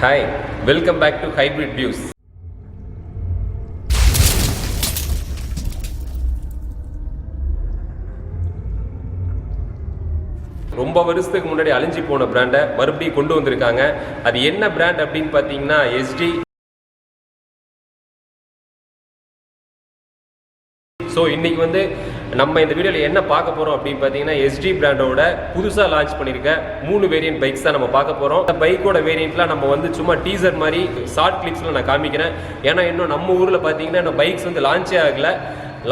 Hi, welcome back to Hybrid Views. ரொம்ப வருஷத்துக்கு முன்னாடி அழிஞ்சு போன பிராண்டை மறுபடியும் கொண்டு வந்திருக்காங்க. அது என்ன பிராண்ட் அப்படின்னு பார்த்தீங்கன்னா Yezdi. ஸோ இன்னைக்கு வந்து நம்ம இந்த வீடியோவில் என்ன பார்க்க போகிறோம் அப்படின்னு பார்த்தீங்கன்னா Yezdi பிராண்டோட புதுசாக லான்ச் பண்ணியிருக்க 3 வேரியன்ட் பைக்ஸ் தான் நம்ம பார்க்க போகிறோம். இந்த பைக்கோட வேரியண்ட்லாம் நம்ம வந்து சும்மா டீசர் மாதிரி ஷார்ட் கிளிப்ஸில் நான் காமிக்கிறேன். ஏன்னா இன்னும் நம்ம ஊரில் பார்த்தீங்கன்னா இந்த பைக்ஸ் வந்து லான்ச்சே ஆகலை.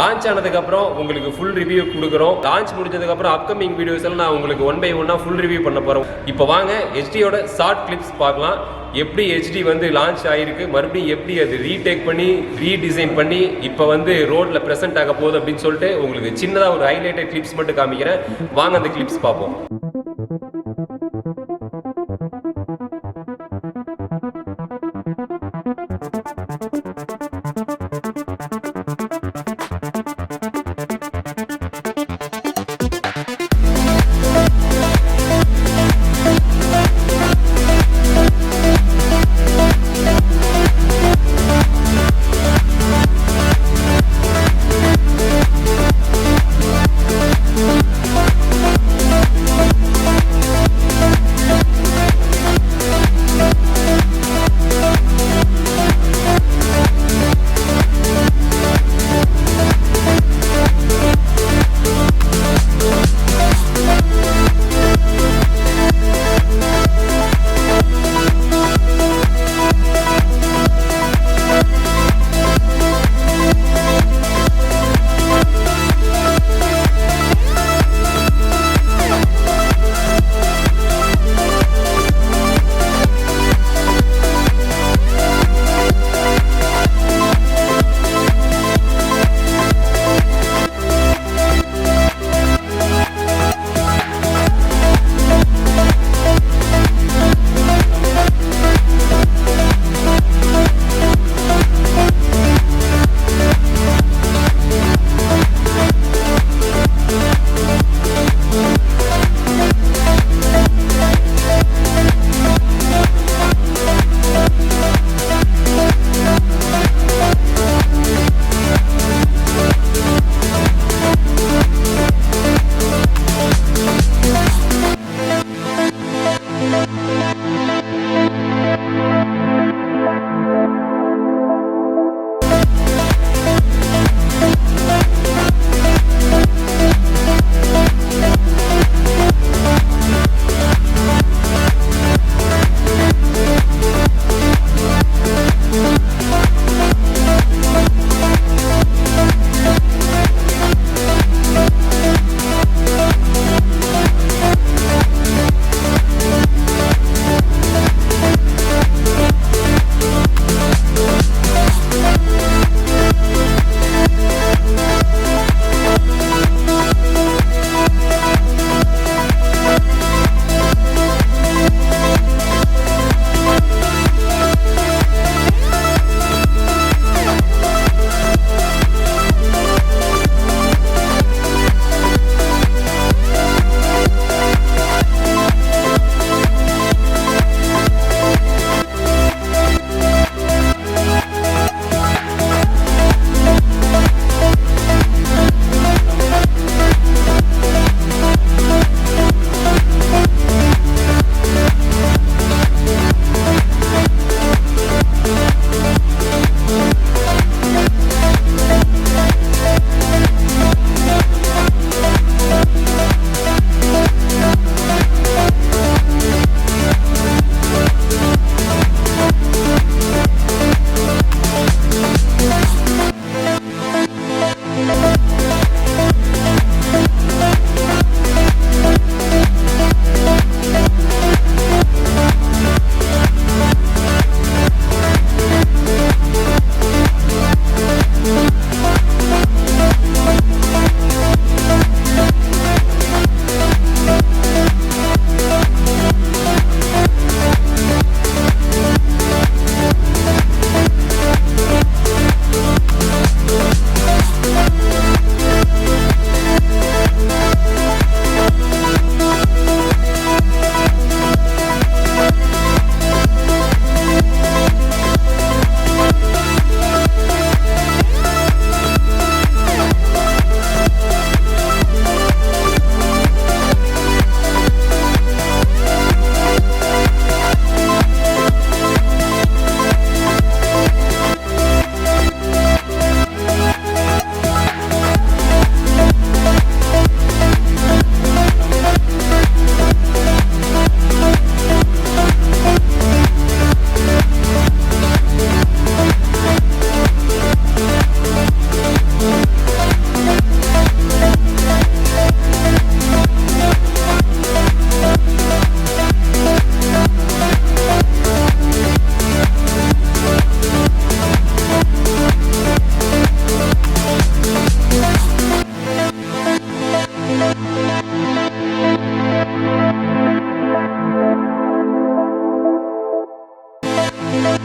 லான்ச் ஆனதுக்கப்புறம் உங்களுக்கு ஃபுல் ரிவ்யூ கொடுக்குறோம். லான்ச் முடிஞ்சதுக்கப்புறம் அப்கமிங் வீடியோஸ் எல்லாம் நான் உங்களுக்கு 1 by 1 ஃபுல் ரிவ்யூ பண்ண போகிறோம். இப்போ வாங்க Yezdiயோட ஷார்ட் கிளிப்ஸ் பார்க்கலாம். எப்படி Yezdi வந்து லான்ச் ஆகிருக்கு, மறுபடியும் எப்படி அது ரீடேக் பண்ணி ரீடிசைன் பண்ணி இப்போ வந்து ரோட்டில் ப்ரெசென்ட் ஆக போகுது அப்படின்னு சொல்லிட்டு உங்களுக்கு சின்னதாக ஒரு ஹைலைட்டட் கிளிப்ஸ் மட்டும் காமிக்கிறேன். வாங்க அந்த கிளிப்ஸ் பார்ப்போம்.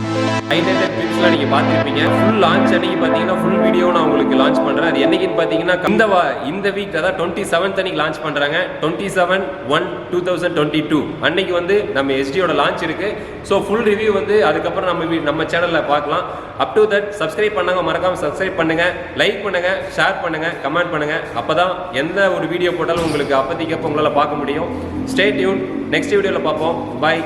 ஹைலைட்டட் கிளிப்ஸ்லாம் நீங்கள் பார்த்துருப்பீங்க. ஃபுல் லான்ச் அன்னைக்கு பார்த்தீங்கன்னா ஃபுல் வீடியோ நான் உங்களுக்கு லான்ச் பண்ணுறேன். அது என்னைக்குன்னு பார்த்தீங்கன்னா இந்த வீக் அதாவது 27th அன்னைக்கு லான்ச் பண்ணுறாங்க. 27/1/2022 அன்னைக்கு வந்து நம்ம எஸ்டியோட லான்ச் இருக்கு. ஸோ ஃபுல் ரிவ்யூ வந்து அதுக்கப்புறம் நம்ம சேனலில் பார்க்கலாம். அப் டு தட் சப்ஸ்கிரைப் பண்ணாங்க மறக்காம சப்ஸ்கிரைப் பண்ணுங்க, லைக் பண்ணுங்க, ஷேர் பண்ணுங்க, கமெண்ட் பண்ணுங்க. அப்பதான் எந்த ஒரு வீடியோ போட்டாலும் உங்களுக்கு அப்போதைக்கு அப்போ உங்களால் பார்க்க முடியும். ஸ்டே டியூன், நெக்ஸ்ட் வீடியோவில் பார்ப்போம். பாய்.